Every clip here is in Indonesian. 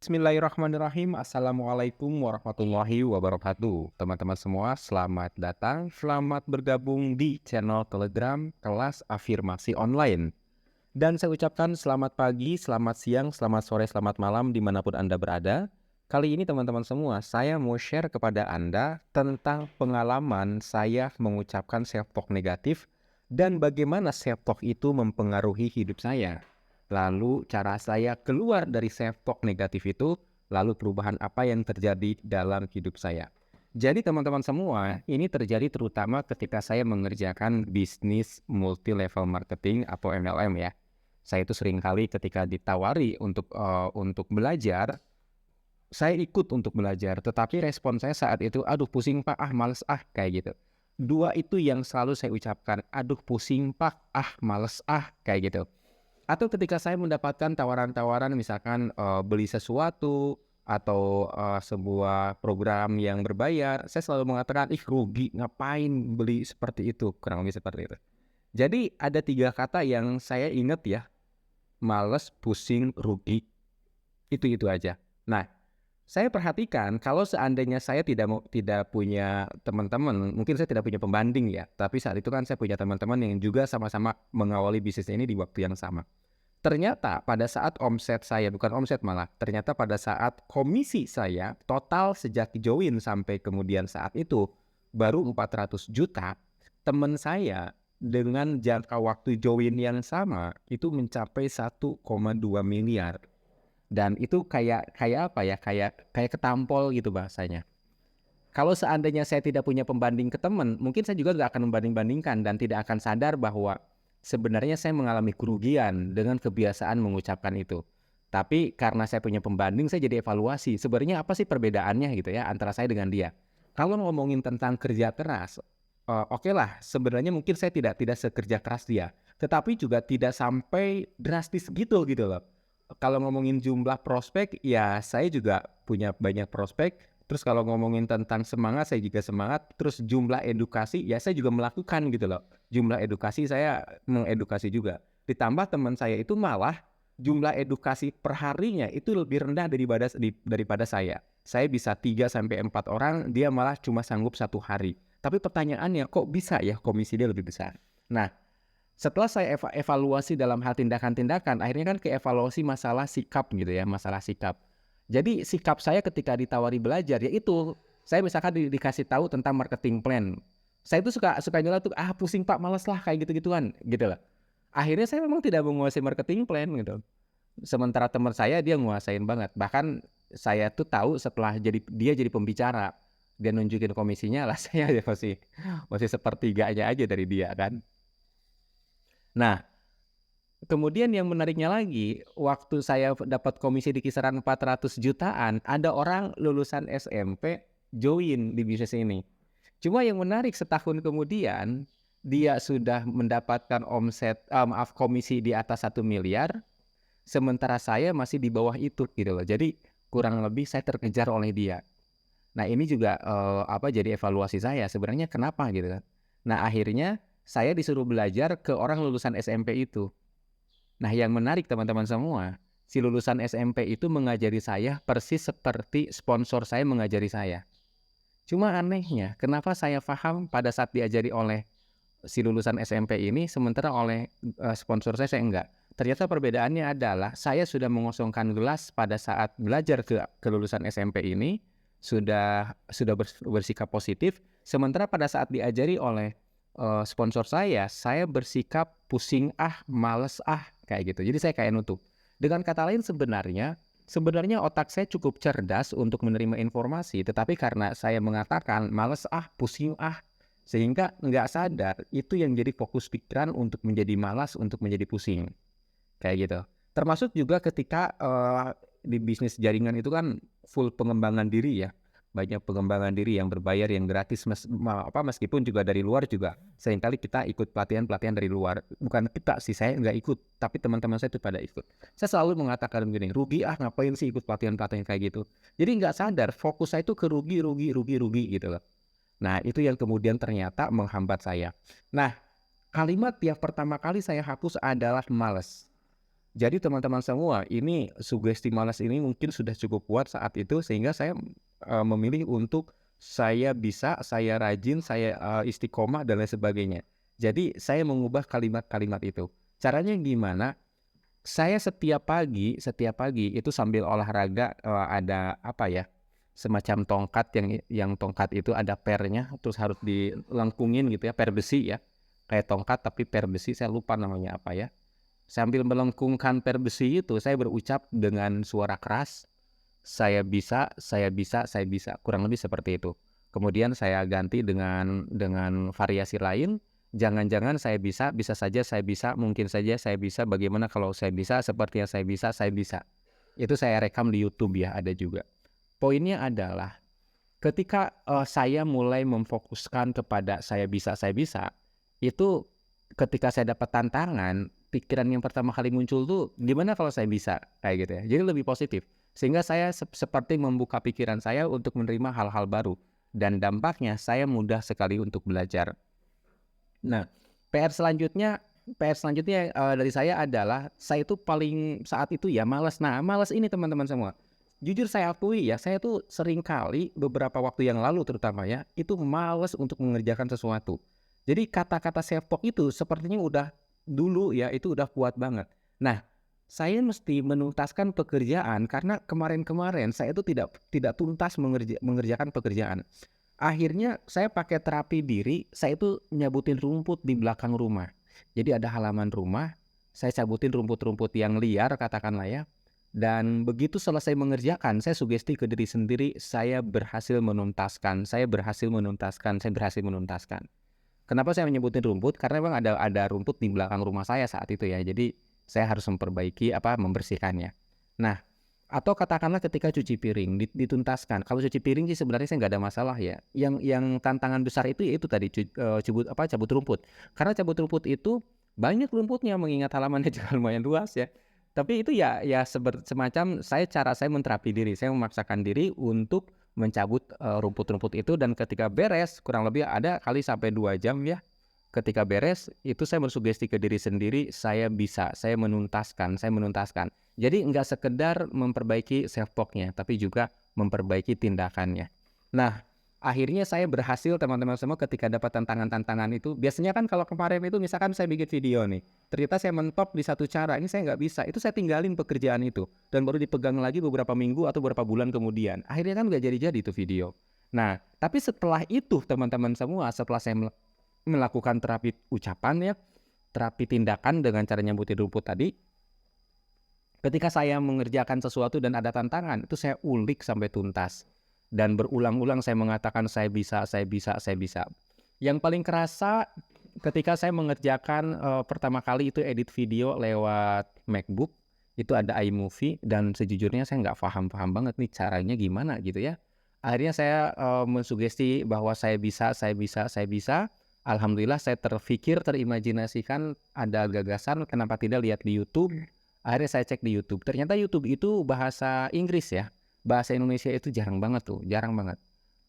Bismillahirrahmanirrahim. Assalamualaikum warahmatullahi wabarakatuh. Teman-teman semua, selamat datang, selamat bergabung di channel Telegram kelas afirmasi online. Dan saya ucapkan selamat pagi, selamat siang, selamat sore, selamat malam dimanapun Anda berada. Kali ini teman-teman semua, saya mau share kepada Anda tentang pengalaman saya mengucapkan self-talk negatif dan bagaimana self-talk itu mempengaruhi hidup saya. Lalu cara saya keluar dari self-talk negatif itu, lalu perubahan apa yang terjadi dalam hidup saya. Jadi teman-teman semua, ini terjadi terutama ketika saya mengerjakan bisnis multi-level marketing atau MLM ya. Saya itu seringkali ketika ditawari untuk belajar, saya ikut untuk belajar, tetapi respon saya saat itu, "Aduh pusing Pak, ah males ah," kayak gitu. Dua itu yang selalu saya ucapkan, "Aduh pusing Pak, ah males ah," kayak gitu. Atau ketika saya mendapatkan tawaran-tawaran misalkan, beli sesuatu atau, sebuah program yang berbayar, saya selalu mengatakan, "Ih rugi, ngapain beli seperti itu?" Kurang lebih seperti itu. Jadi ada 3 kata yang saya ingat ya, males, pusing, rugi, itu aja. Nah, saya perhatikan kalau seandainya saya tidak punya teman-teman, mungkin saya tidak punya pembanding ya, tapi saat itu kan saya punya teman-teman yang juga sama-sama mengawali bisnis ini di waktu yang sama. Ternyata pada saat omset saya, bukan omset malah, ternyata pada saat komisi saya total sejak join sampai kemudian saat itu baru 400 juta, teman saya dengan jangka waktu join yang sama itu mencapai 1,2 miliar. Dan itu kayak kayak apa ya, kayak kayak ketampol gitu bahasanya. Kalau seandainya saya tidak punya pembanding ke teman, mungkin saya juga nggak akan membanding-bandingkan dan tidak akan sadar bahwa sebenarnya saya mengalami kerugian dengan kebiasaan mengucapkan itu. Tapi karena saya punya pembanding, saya jadi evaluasi, sebenarnya apa sih perbedaannya gitu ya antara saya dengan dia. Kalau ngomongin tentang kerja keras, oke lah sebenarnya mungkin saya tidak sekerja keras dia, tetapi juga tidak sampai drastis gitu loh. Kalau ngomongin jumlah prospek, ya saya juga punya banyak prospek. Terus kalau ngomongin tentang semangat, saya juga semangat. Terus jumlah edukasi, ya saya juga melakukan gitu loh. Jumlah edukasi saya mengedukasi juga. Ditambah teman saya itu malah jumlah edukasi per harinya itu lebih rendah daripada saya. Saya bisa 3 sampai 4 orang, dia malah cuma sanggup 1 hari. Tapi pertanyaannya kok bisa ya komisi dia lebih besar? Nah, setelah saya evaluasi dalam hal tindakan-tindakan, akhirnya kan ke evaluasi masalah sikap gitu ya, masalah sikap. Jadi sikap saya ketika ditawari belajar, ya itu, saya misalkan dikasih tahu tentang marketing plan. Saya itu suka nyela tuh, "Ah pusing Pak, males lah," kayak gitu-gituan, gitu loh. Akhirnya saya memang tidak menguasai marketing plan gitu. Sementara teman saya dia nguasain banget. Bahkan saya tuh tahu setelah dia jadi pembicara, dia nunjukin komisinya lah saya ya masih sepertiganya aja dari dia kan. Nah, kemudian yang menariknya lagi, waktu saya dapat komisi di kisaran 400 jutaan, ada orang lulusan SMP join di bisnis ini. Cuma yang menarik setahun kemudian, dia sudah mendapatkan komisi di atas 1 miliar, sementara saya masih di bawah itu gitu loh. Jadi kurang lebih saya terkejar oleh dia. Nah ini juga, jadi evaluasi saya, sebenarnya kenapa gitu kan. Nah akhirnya saya disuruh belajar ke orang lulusan SMP itu. Nah, yang menarik teman-teman semua, si lulusan SMP itu mengajari saya persis seperti sponsor saya mengajari saya. Cuma anehnya, kenapa saya paham pada saat diajari oleh si lulusan SMP ini, sementara oleh, sponsor saya enggak. Ternyata perbedaannya adalah saya sudah mengosongkan gelas pada saat belajar ke lulusan SMP ini, sudah bersikap positif, sementara pada saat diajari oleh, sponsor saya bersikap pusing ah, males ah, kayak gitu. Jadi saya kayak nutup. Dengan kata lain sebenarnya otak saya cukup cerdas untuk menerima informasi, tetapi karena saya mengatakan males ah, pusing ah, sehingga nggak sadar itu yang jadi fokus pikiran untuk menjadi malas, untuk menjadi pusing, kayak gitu. Termasuk juga ketika, di bisnis jaringan itu kan full pengembangan diri ya, banyak pengembangan diri yang berbayar, yang gratis, meskipun juga dari luar juga seringkali kita ikut pelatihan-pelatihan dari luar. Bukan kita sih, saya nggak ikut, tapi teman-teman saya itu pada ikut. Saya selalu mengatakan begini, "Rugi ah, ngapain sih ikut pelatihan-pelatihan kayak gitu." Jadi nggak sadar fokus saya itu ke rugi rugi rugi rugi gitu loh. Nah, itu yang kemudian ternyata menghambat saya. Nah, kalimat yang pertama kali saya hapus adalah males. Jadi teman-teman semua, ini sugesti malas ini mungkin sudah cukup kuat saat itu sehingga saya, memilih untuk saya bisa, saya rajin, saya, istiqomah dan lain sebagainya. Jadi saya mengubah kalimat-kalimat itu. Caranya gimana? Saya setiap pagi itu sambil olahraga, ada apa ya, semacam tongkat yang tongkat itu ada pernya, terus harus dilengkungin gitu ya, per besi ya, kayak tongkat tapi per besi, saya lupa namanya apa ya. Sambil melengkungkan per besi itu, saya berucap dengan suara keras, "Saya bisa, saya bisa, saya bisa." Kurang lebih seperti itu. Kemudian saya ganti dengan variasi lain, "Jangan-jangan saya bisa, bisa saja saya bisa, mungkin saja saya bisa, bagaimana kalau saya bisa, seperti yang saya bisa, saya bisa." Itu saya rekam di YouTube ya, ada juga. Poinnya adalah ketika, saya mulai memfokuskan kepada saya bisa, itu ketika saya dapat tantangan, pikiran yang pertama kali muncul tuh, "Gimana kalau saya bisa?" Kayak gitu ya. Jadi lebih positif. Sehingga saya seperti membuka pikiran saya untuk menerima hal-hal baru, dan dampaknya saya mudah sekali untuk belajar. Nah, PR selanjutnya, dari saya adalah, saya itu paling saat itu ya malas. Nah, malas ini teman-teman semua, jujur saya akui ya, saya tuh sering kali beberapa waktu yang lalu terutama ya, itu malas untuk mengerjakan sesuatu. Jadi kata-kata self talk itu sepertinya udah dulu ya, itu udah kuat banget. Nah, saya mesti menuntaskan pekerjaan karena kemarin-kemarin saya itu tidak tuntas mengerjakan pekerjaan. Akhirnya saya pakai terapi diri, saya itu nyabutin rumput di belakang rumah. Jadi ada halaman rumah, saya cabutin rumput-rumput yang liar katakanlah ya, dan begitu selesai mengerjakan, saya sugesti ke diri sendiri, saya berhasil menuntaskan, saya berhasil menuntaskan, saya berhasil menuntaskan. Kenapa saya menyebutin rumput? Karena memang ada rumput di belakang rumah saya saat itu ya, jadi saya harus membersihkannya. Nah, atau katakanlah ketika cuci piring dituntaskan. Kalau cuci piring sih sebenarnya saya nggak ada masalah ya. Yang tantangan besar itu ya itu tadi cabut rumput. Karena cabut rumput itu banyak rumputnya mengingat halamannya juga lumayan luas ya. Tapi itu ya semacam cara saya menterapi diri, saya memaksakan diri untuk mencabut, rumput-rumput itu dan ketika beres kurang lebih ada kali sampai 2 jam ya. Ketika beres, itu saya bersugesti ke diri sendiri, saya bisa, saya menuntaskan. Jadi nggak sekedar memperbaiki self talk-nya, tapi juga memperbaiki tindakannya. Nah, akhirnya saya berhasil teman-teman semua ketika dapat tantangan-tantangan itu, biasanya kan kalau kemarin itu misalkan saya bikin video nih, ternyata saya mentok di satu cara, ini saya nggak bisa, itu saya tinggalin pekerjaan itu, dan baru dipegang lagi beberapa minggu atau beberapa bulan kemudian. Akhirnya kan nggak jadi-jadi itu video. Nah, tapi setelah itu teman-teman semua, setelah saya melakukan terapi ucapan ya, terapi tindakan dengan cara nyambutin rumput tadi, ketika saya mengerjakan sesuatu dan ada tantangan, itu saya ulik sampai tuntas. Dan berulang-ulang saya mengatakan saya bisa, saya bisa, saya bisa. Yang paling kerasa ketika saya mengerjakan, pertama kali itu edit video lewat MacBook, itu ada iMovie dan sejujurnya saya nggak paham-paham banget nih caranya gimana gitu ya. Akhirnya saya, mensugesti bahwa saya bisa, saya bisa, saya bisa. Alhamdulillah saya terimajinasikan ada gagasan kenapa tidak lihat di YouTube. Akhirnya saya cek di YouTube, ternyata YouTube itu bahasa Inggris ya, bahasa Indonesia itu jarang banget tuh, jarang banget.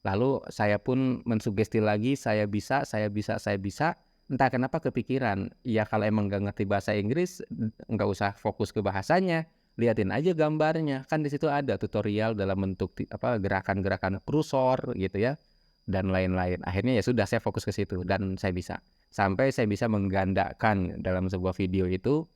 Lalu saya pun mensugesti lagi, saya bisa, saya bisa, saya bisa. Entah kenapa kepikiran, ya kalau emang nggak ngerti bahasa Inggris, nggak usah fokus ke bahasanya, liatin aja gambarnya. Kan di situ ada tutorial dalam bentuk gerakan-gerakan kursor gitu ya, dan lain-lain. Akhirnya ya sudah saya fokus ke situ dan saya bisa. Sampai saya bisa menggandakan dalam sebuah video itu